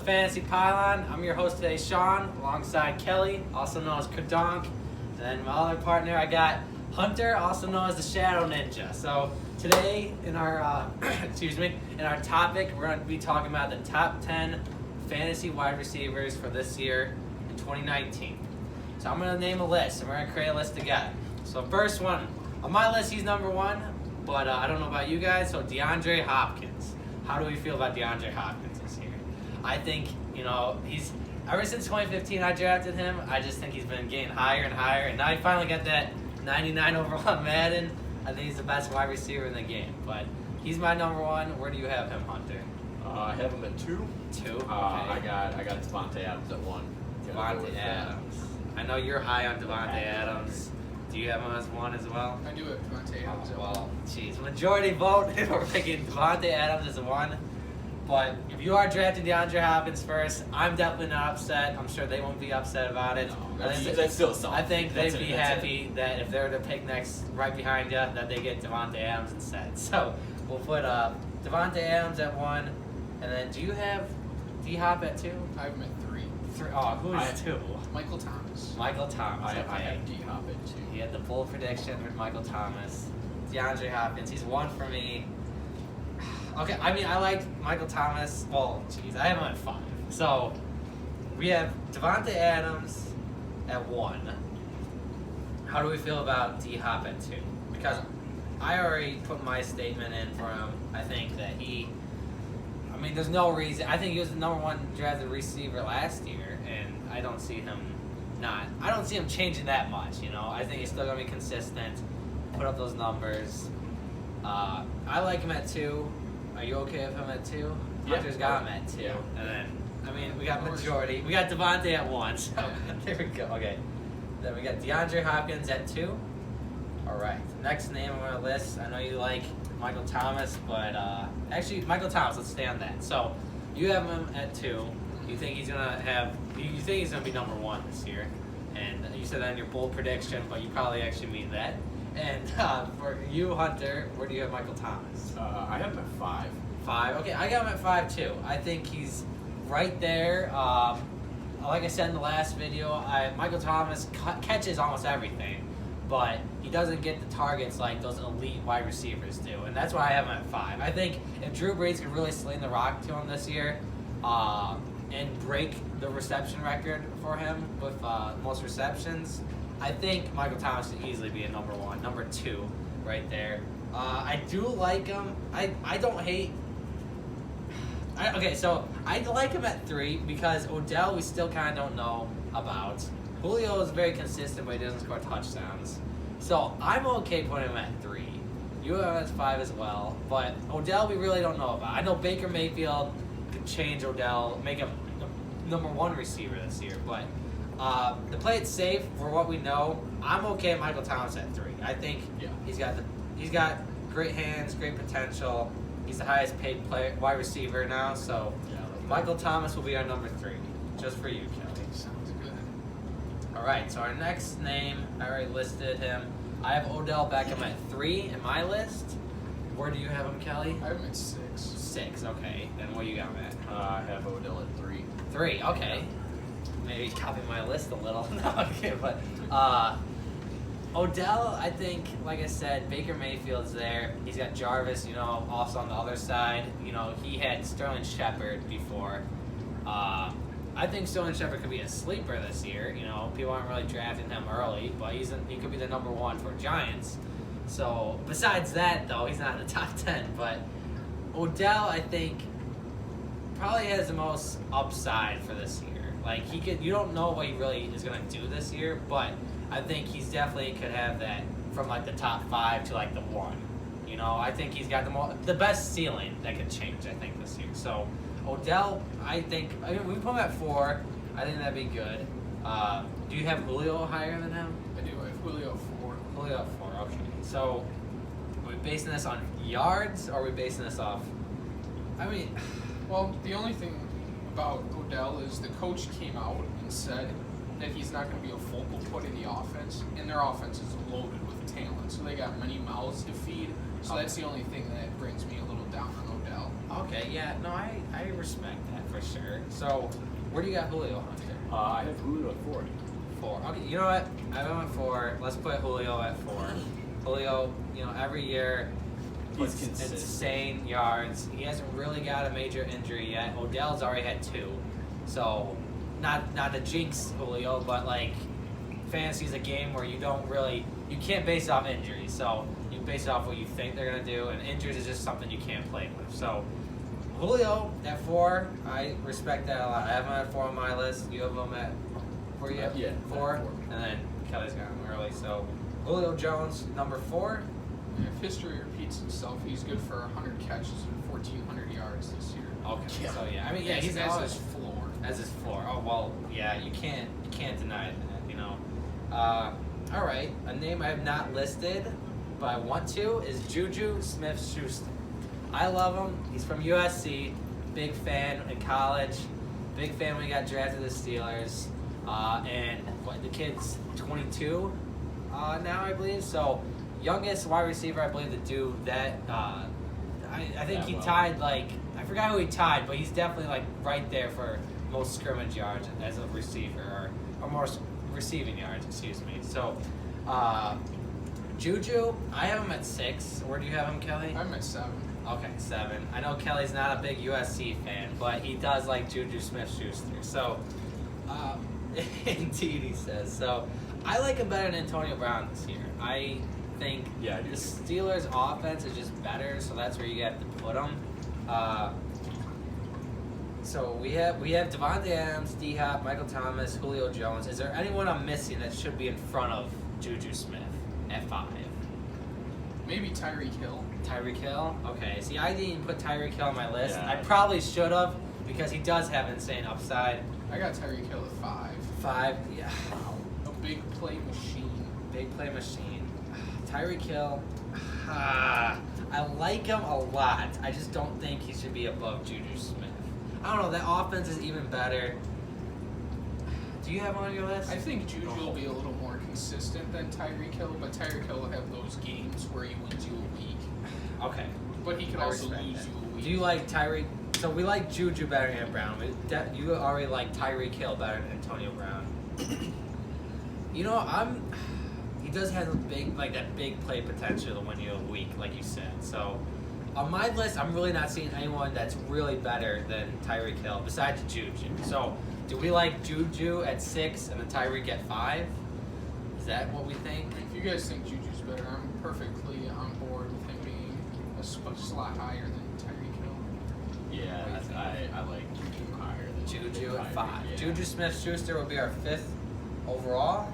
Fantasy Pylon. I'm your host today, Sean, alongside Kelly, also known as Kadonk. And then my other partner, I got Hunter, also known as the Shadow Ninja. So today, in our in our topic, we're going to be talking about the top 10 fantasy wide receivers for this year in 2019. So I'm going to name a list, and we're going to create a list together. So first one, on my list, he's number one, but I don't know about you guys. So DeAndre Hopkins. How do we feel about DeAndre Hopkins this year? I think, he's ever since 2015 I drafted him, I just think he's been getting higher and higher, and now he finally got that 99 overall on Madden. I think he's the best wide receiver in the game, but he's my number one. Where do you have him, Hunter? I have him at 2. 2? Okay. I got Devontae Adams at 1. Devontae Adams. I know you're high on Devontae Adams. Do you have him as 1 as well? I do have Devontae Adams at 1. Well, geez, majority vote. We're picking Devontae Adams as 1. But if you are drafting DeAndre Hopkins first, I'm definitely not upset. I'm sure they won't be upset about it. No, that's still something. I think they'd be happy that if they're to pick next right behind you, that they get Devontae Adams instead. So we'll put Devontae Adams at 1. And then do you have D-Hop at 2? I have him at 3. 3. Oh, who is 2? Michael Thomas. Michael Thomas. I Okay. have D-Hop at 2. He had the bold prediction with Michael Thomas. DeAndre Hopkins, he's 1 for me. Okay, I mean, I like Michael Thomas. Well, geez, I have him at 5. So, we have Devontae Adams at 1. How do we feel about D-Hop at 2? Because I already put my statement in for him. I think that there's no reason. I think he was the number 1 drafted receiver last year, and I don't see him changing that much, I think he's still going to be consistent, put up those numbers. I like him at 2. Are you okay with him at 2? Yeah. Hunter's got him at 2. Yeah. And then, we got majority. We got Devontae at 1, so there we go. Okay. Then we got DeAndre Hopkins at 2. All right. Next name on our list, I know you like Michael Thomas, but actually, Michael Thomas, let's stay on that. So, you have him at 2. You think he's going to be number 1 this year. And you said that in your bold prediction, but you probably actually mean that. And for you, Hunter, where do you have Michael Thomas? I have him at 5. 5. Okay, I got him at 5 too. I think he's right there. Like I said in the last video, Michael Thomas catches almost everything, but he doesn't get the targets like those elite wide receivers do, and that's why I have him at 5. I think if Drew Brees could really sling the rock to him this year, and break the reception record for him with most receptions, I think Michael Thomas should easily be a number 1, number 2 right there. I do like him. I don't hate. So I like him at 3 because Odell we still kind of don't know about. Julio is very consistent, but he doesn't score touchdowns. So I'm okay putting him at 3. You have him at 5 as well, but Odell we really don't know about. I know Baker Mayfield could change Odell, make him the number 1 receiver this year, but to play it safe for what we know, I'm okay with Michael Thomas at 3. I think he's got great hands, great potential. He's the highest paid wide receiver now, so Michael Thomas will be our number 3, just for you, Kelly. Sounds good. All right, so our next name, I already listed him. I have Odell Beckham at 3 in my list. Where do you have him, Kelly? I have him at 6. 6, okay. Then what you got, Matt? I have Odell at 3. 3, okay. Maybe copy my list a little. No, okay, but Odell, I think, like I said, Baker Mayfield's there. He's got Jarvis, also on the other side. He had Sterling Shepard before. I think Sterling Shepard could be a sleeper this year. People aren't really drafting him early, but he could be the number 1 for Giants. So, besides that, though, he's not in the top 10. But Odell, I think, probably has the most upside for this year. Like, you don't know what he really is going to do this year, but I think he's definitely could have that from, like, the top 5 to, like, the 1. I think he's got the best ceiling that could change, I think, this year. So, Odell, we put him at 4. I think that'd be good. Do you have Julio higher than him? I do. I have Julio at 4. Julio at 4, okay. So, are we basing this on yards, or are we basing this off? Well, the only thing about Odell is the coach came out and said that he's not going to be a focal point in the offense, and their offense is loaded with talent. So they got many mouths to feed, So that's the only thing that brings me a little down on Odell. Okay, yeah, no, I respect that for sure. So, where do you got Julio, Hunter? I have Julio at 4. 4. Okay, you know what? I have him at 4. Let's put Julio at 4. Julio, every year He's puts consistent. insane yards. He hasn't really got a major injury yet. Odell's already had 2. So, not to jinx Julio, but like fantasy's a game where you can't base it off injuries. So, you base it off what you think they're going to do, and injuries is just something you can't play with. So, Julio at 4, I respect that a lot. I have him at 4 on my list. You have him at where you at? Yeah, 4, at 4. and then Kelly's got him early. So Julio Jones, number 4. If history repeats itself, he's good for 100 catches and 1,400 yards this year. Okay, Yeah. so yeah, I mean, yeah, As- he's as always his floor. as his floor. Oh well, yeah, you can't deny that. All right, a name I have not listed, but I want to is Juju Smith-Schuster. I love him. He's from USC. Big fan in college. Big fan when he got drafted to the Steelers. And the kid's 22 now, I believe. So, youngest wide receiver, I believe, to do that. I think That he well. tied, I forgot who he tied, but he's definitely, right there for most scrimmage yards as a receiver, or most receiving yards, excuse me. So, Juju, I have him at 6. Where do you have him, Kelly? I'm at 7. Okay, 7. I know Kelly's not a big USC fan, but he does like Juju Smith-Schuster. So, indeed, he says. So, I like him better than Antonio Brown this year. I think Yeah, I do the too. Steelers' offense is just better, so that's where you have to put him. So we have Devontae Adams, D-Hop, Michael Thomas, Julio Jones. Is there anyone I'm missing that should be in front of Juju Smith at 5? Maybe Tyreek Hill. Tyreek Hill? Okay. See, I didn't put Tyreek Hill on my list. Yeah. I probably should have because he does have insane upside. I got Tyreek Hill at 5. 5, yeah. A big play machine. Big play machine. Tyreek Hill. I like him a lot. I just don't think he should be above Juju Smith. I don't know. That offense is even better. Do you have one on your list? I think Juju will be a little more consistent than Tyreek Hill, but Tyreek Hill will have those games where he wins you a week. Okay. But he can I also respect lose that. you a week. Do you like Tyreek? So we like Juju better than Brown. You already like Tyreek Hill better than Antonio Brown. He does have a big, that big play potential to win you a week, like you said. So on my list, I'm really not seeing anyone that's really better than Tyreek Hill besides Juju. So do we like Juju at 6 and then Tyreek at 5? Is that what we think? If you guys think Juju's better, I'm perfectly on board with him being a slot higher than Tyreek Hill. Yeah, I like Juju higher than Juju at 5. Yeah. Juju Smith-Schuster will be our 5th overall.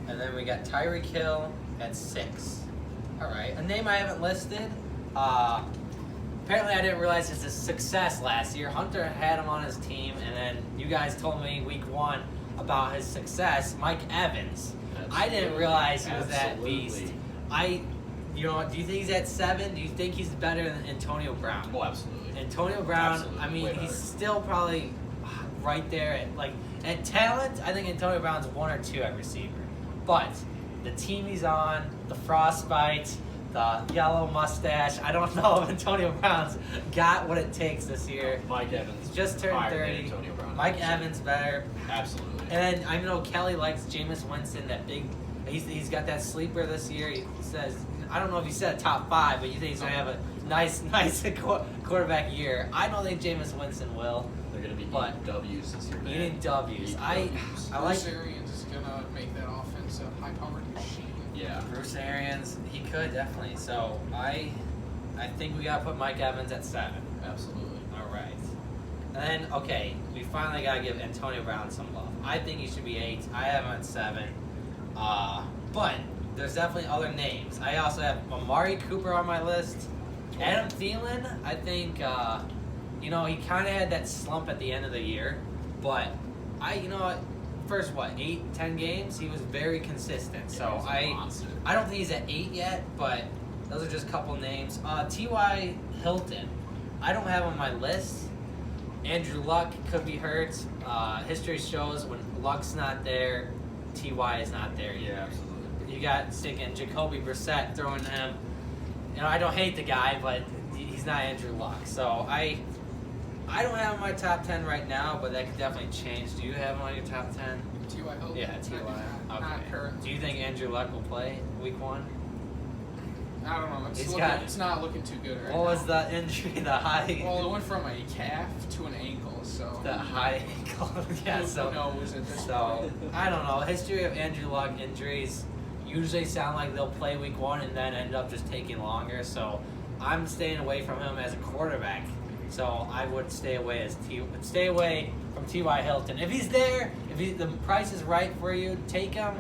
And then we got Tyreek Hill at 6. All right. A name I haven't listed. Apparently I didn't realize it's a success last year. Hunter had him on his team, and then you guys told me week 1 about his success. Mike Evans. I didn't realize he was that beast. Absolutely. Do you think he's at 7? Do you think he's better than Antonio Brown? Oh, absolutely. Antonio Brown, Absolutely, I mean, way he's better. still probably right there at talent. I think Antonio Brown's 1 or 2 at receiver, but the team he's on, the frostbite, the yellow mustache. I don't know if Antonio Brown's got what it takes this year. Mike Evans Just turned higher than 30. Antonio Brown. Mike Evans better. Absolutely. And then I know Kelly likes Jameis Winston, that big. He's got that sleeper this year. He says, I don't know if he said top 5, but you think he's gonna have a nice quarterback year. I don't think Jameis Winston will. They're going to be But- eating W's this year. Eating man. W's. Eating I W's. like Bruce Arians is gonna make that offense a high-powered machine. Yeah. Bruce Arians. He could definitely. So I think we gotta put Mike Evans at 7. Absolutely. All right. And then we finally gotta give Antonio Brown some love. I think he should be 8. I have him at 7. But there's definitely other names. I also have Amari Cooper on my list. Adam Thielen. I think he kind of had that slump at the end of the year, but first 8-10 games he was very consistent. So Yeah, he's a monster. I don't think he's at 8 yet, but those are just a couple names. T.Y. Hilton. I don't have on my list. Andrew Luck could be hurt. History shows when Luck's not there, T.Y. is not there Yeah, either. absolutely. You got sticking Jacoby Brissett throwing him you know, I don't hate the guy, but he's not Andrew Luck. So I don't have him in my top 10 right now, but that could definitely change. Do you have him on your top 10? T.Y. Hilton? Yeah, I do T.Y. not. Okay. Not currently. Do you think Andrew Luck will play week 1? I don't know. He's got- It's not looking too good right What now. was the injury? The high. Well, it went from a calf to an ankle, so. The high ankle. Yeah. Who So. knows at this So point? I don't know. History of Andrew Luck injuries usually sound like they'll play week 1 and then end up just taking longer. So I'm staying away from him as a quarterback. So I would stay away from T.Y. Hilton. If he's there, the price is right for you, take him.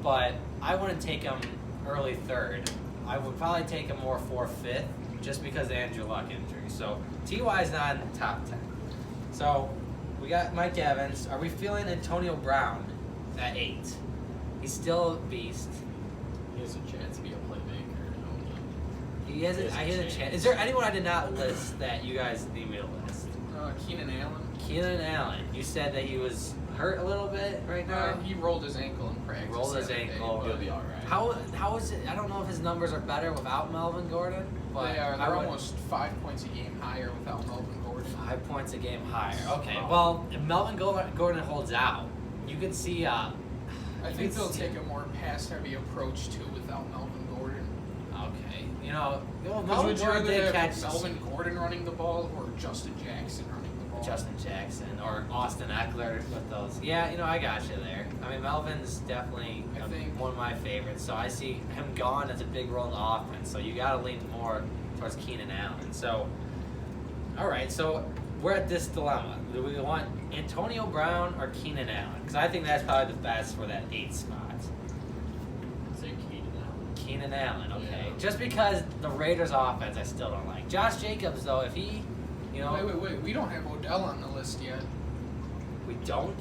But I wouldn't take him early 3rd. I would probably take him more 4th, 5th, just because of Andrew Luck injury. So T.Y.'s not in the top 10. So we got Mike Evans. Are we feeling Antonio Brown at 8? He's still a beast. He has a chance to be a playmaker. He has He I has hit a a chance. chance. Is there anyone I did not list that you guys need me to list? Keenan Allen. Keenan Allen. You said that he was hurt a little bit right now. He rolled his ankle in practice. Rolled his the other day, ankle. but He'll be all right. How is it? I don't know if his numbers are better without Melvin Gordon, but They are. I They're would- almost 5 points a game higher without Melvin Gordon. 5 points a game higher. Okay. Wow. Well, if Melvin Gordon holds out, you could see. I you think could they'll see- take a more pass-heavy approach too without Melvin Gordon. Okay. You know, Because Melvin would you Gordon rather did have catch Melvin Gordon running the ball or Justin Jackson running the ball? Justin Jackson or Austin Eckler with those. Yeah, you know, I got you there. I mean, Melvin's definitely I think- one of my favorites. So I see him gone as a big role in the offense. So you got to lean more towards Keenan Allen. So, all right. So we're at this dilemma. Do we want Antonio Brown or Keenan Allen? Because I think that's probably the best for that 8 spot. Say Keenan Allen. Keenan Allen, okay. Yeah. Just because the Raiders' offense, I still don't like. Josh Jacobs, though, if he, you know, Wait. We don't have Odell on the list yet. we don't.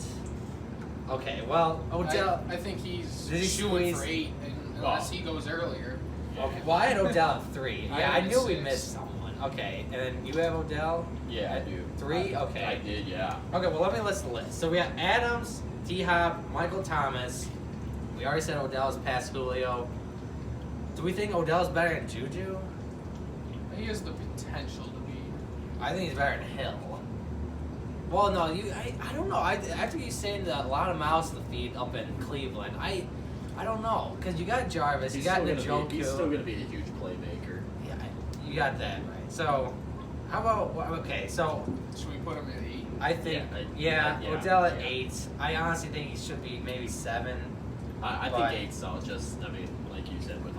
Okay, well, Odell. I think he's Did he shooting squeeze- for 8 unless he goes earlier. Okay, well, I had Odell at 3. I Yeah, I had knew we 6. missed someone. Okay, and then you have Odell? Yeah, I do. 3? I Okay. did, yeah. Okay, well, let me list the list. So we got Adams, D-Hop, Michael Thomas. We already said Odell's past Julio. Do we think Odell's better than Juju? He has the potential to be. I think he's better than Hill. Well, no, I don't know. After you saying that a lot of mouths to feed up in Cleveland, I don't know. Because you got Jarvis, you got He's still Njoku. going to be a huge playmaker. Yeah, you got that right. So, how about, okay, so Should we put him at 8? I think, Yeah, Odell at yeah. 8. I honestly think he should be maybe 7. I But- think 8's solid. Just, I mean, like you said, with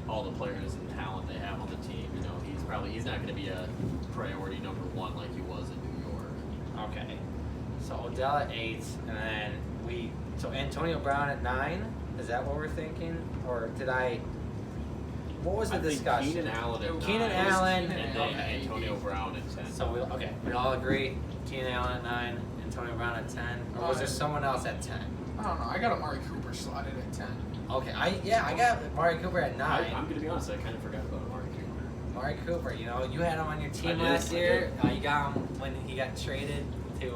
all the players and talent they have on the team, you know, he's not going to be a priority number 1 like he was in New York. Okay. So Odell at 8, and then so Antonio Brown at 9? Is that what we're thinking? Or did what was the I think discussion? Keenan Allen at 9. Keenan Allen, and then okay. Antonio Brown at 10. So we all agree. Keenan Allen at 9, Antonio Brown at 10, or was there someone else at 10? I don't know. I got Amari Cooper slotted at 10. Okay, I got Amari Cooper at 9. I'm going to be honest, I kind of forgot about Amari Cooper. Amari Cooper, you know, you had him on your team I did, last I year. You got him when he got traded to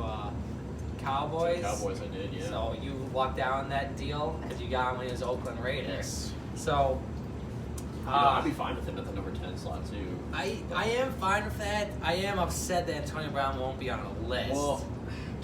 Cowboys. Cowboys, I did, yeah. So you walked down that deal because you got him when he was Oakland Raiders. Yes. So I'd be fine with him at the number 10 slot, too. I am fine with that. I am upset that Antonio Brown won't be on a list. Well,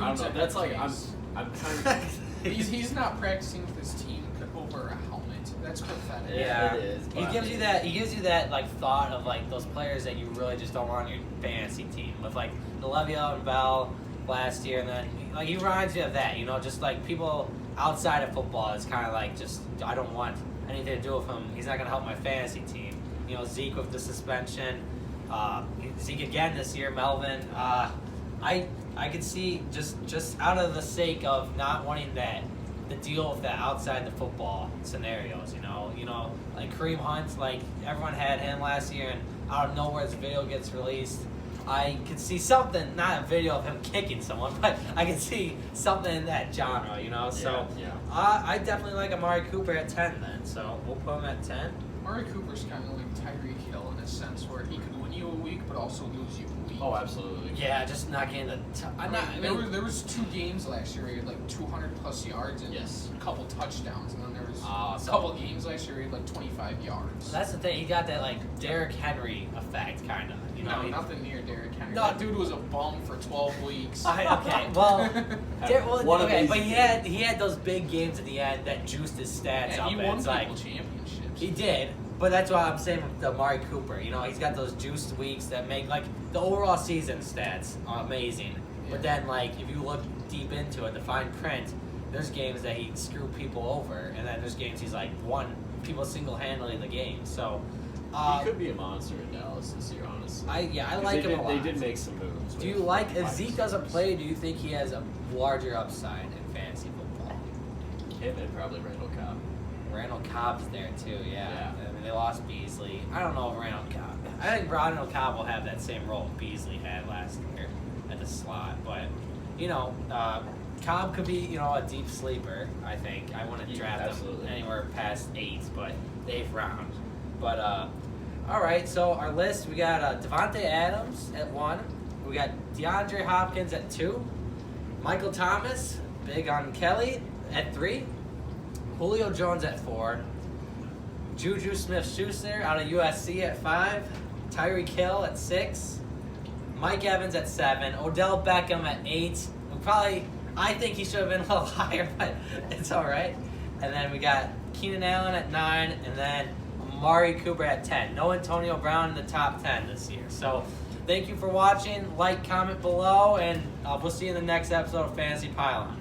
I don't know. That's like, I'm trying to... He's not practicing with his team over a helmet. That's pathetic. yeah, it is, He but gives you that. He gives you that like thought of like those players that you really just don't want on your fantasy team. With like the Le'Veon and Bell last year, and then like he reminds you of that. You know, just like people outside of football. It's kind of like just I don't want anything to do with him. He's not gonna help my fantasy team. You know, Zeke with the suspension. Zeke again this year. Melvin. I could see just out of the sake of not wanting the deal with that outside the football scenarios, you know, like Kareem Hunt, like everyone had him last year, and out of nowhere this video gets released. I could see something, not a video of him kicking someone, but I could see something in that genre, you know. So Yeah. I definitely like Amari Cooper at 10 then. So we'll put him at 10. Amari Cooper's kind of like Tyreek Hill in a sense where he could win you a week, but also lose you a week. Oh, absolutely. Yeah, just not getting the. There was 2 games last year where he had like 200+ yards and Yes. a couple touchdowns, and then there was a So- couple games last year where he had like 25 yards. That's the thing. He got that like Derrick Henry effect, kind of. You know, No, he- nothing near Derrick Henry. No. That dude was a bum for 12 weeks. Okay, well, One okay, but amazing he had those big games at the end that juiced his stats and up. he and won it's people like championships. he did, but that's why I'm saying with Amari Cooper. You know, he's got those juiced weeks that make like the overall season stats are amazing. But Yeah. then like if you look deep into it, the fine print, there's games that he screwed people over, and then there's games he's like won people single-handedly the game. So. He could be a monster in Dallas this year, honestly. I 'Cause like they him a lot. They did make some moves. Do you with like if Mike Zeke doesn't Sanders. play? Do you think he has a larger upside in fantasy football? Him and probably Randall Cobb. Randall Cobb's there too. Yeah. Yeah. I mean, they lost Beasley. I don't know if Randall Cobb. I think Randall Cobb will have that same role Beasley had last year at the slot, but you know, Cobb could be a deep sleeper. I think I wouldn't Yeah, draft absolutely. him anywhere past 8, but 8th round. But all right. So our list: we got Devontae Adams at 1. We got DeAndre Hopkins at 2. Michael Thomas, big on Kelly, at 3. Julio Jones at 4. Juju Smith-Schuster out of USC at 5. Tyreek Hill at 6. Mike Evans at 7. Odell Beckham at 8. I think he should have been a little higher, but it's all right. And then we got Keenan Allen at 9, and then Amari Cooper at 10. No Antonio Brown in the top 10 this year. So thank you for watching. Like, comment below, and we'll see you in the next episode of Fantasy Pylon.